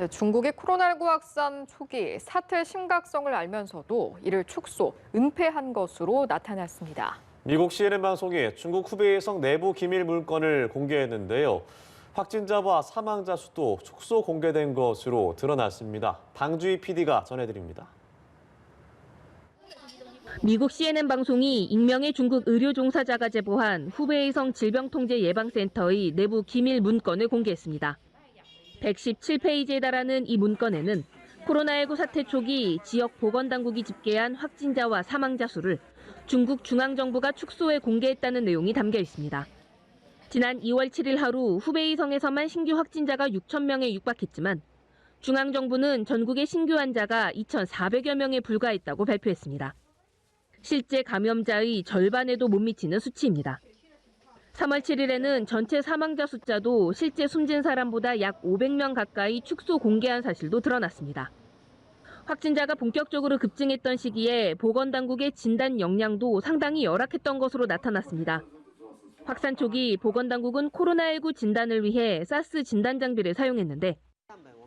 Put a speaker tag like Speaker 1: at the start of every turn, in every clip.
Speaker 1: 네, 중국이 코로나19 확산 초기 사태의 심각성을 알면서도 이를 축소, 은폐한 것으로 나타났습니다.
Speaker 2: 미국 CNN 방송이 중국 후베이성 내부 기밀 문건을 공개했는데요. 확진자와 사망자 수도 축소 공개된 것으로 드러났습니다. 방주희 PD가 전해드립니다.
Speaker 3: 미국 CNN 방송이 익명의 중국 의료 종사자가 제보한 후베이성 질병통제예방센터의 내부 기밀 문건을 공개했습니다. 117페이지에 달하는 이 문건에는 코로나19 사태 초기 지역 보건당국이 집계한 확진자와 사망자 수를 중국 중앙정부가 축소해 공개했다는 내용이 담겨 있습니다. 지난 2월 7일 하루 후베이성에서만 신규 확진자가 6천 명에 육박했지만 중앙정부는 전국의 신규 환자가 2,400여 명에 불과했다고 발표했습니다. 실제 감염자의 절반에도 못 미치는 수치입니다. 3월 7일에는 전체 사망자 숫자도 실제 숨진 사람보다 약 500명 가까이 축소 공개한 사실도 드러났습니다. 확진자가 본격적으로 급증했던 시기에 보건당국의 진단 역량도 상당히 열악했던 것으로 나타났습니다. 확산 초기 보건당국은 코로나19 진단을 위해 사스 진단 장비를 사용했는데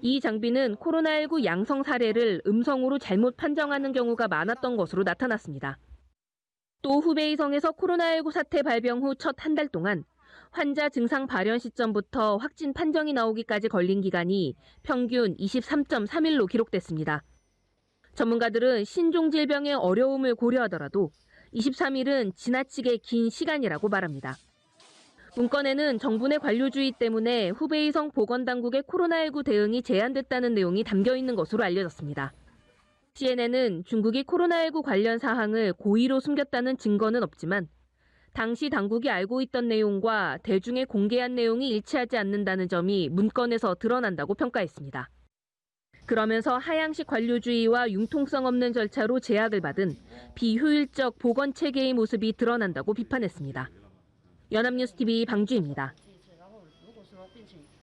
Speaker 3: 이 장비는 코로나19 양성 사례를 음성으로 잘못 판정하는 경우가 많았던 것으로 나타났습니다. 또 후베이성에서 코로나19 사태 발병 후 첫 한 달 동안 환자 증상 발현 시점부터 확진 판정이 나오기까지 걸린 기간이 평균 23.3일로 기록됐습니다. 전문가들은 신종 질병의 어려움을 고려하더라도 23일은 지나치게 긴 시간이라고 말합니다. 문건에는 정부 내 관료주의 때문에 후베이성 보건당국의 코로나19 대응이 제한됐다는 내용이 담겨 있는 것으로 알려졌습니다. CNN은 중국이 코로나19 관련 사항을 고의로 숨겼다는 증거는 없지만 당시 당국이 알고 있던 내용과 대중에 공개한 내용이 일치하지 않는다는 점이 문건에서 드러난다고 평가했습니다. 그러면서 하향식 관료주의와 융통성 없는 절차로 제약을 받은 비효율적 보건 체계의 모습이 드러난다고 비판했습니다. 연합뉴스TV 방주입니다.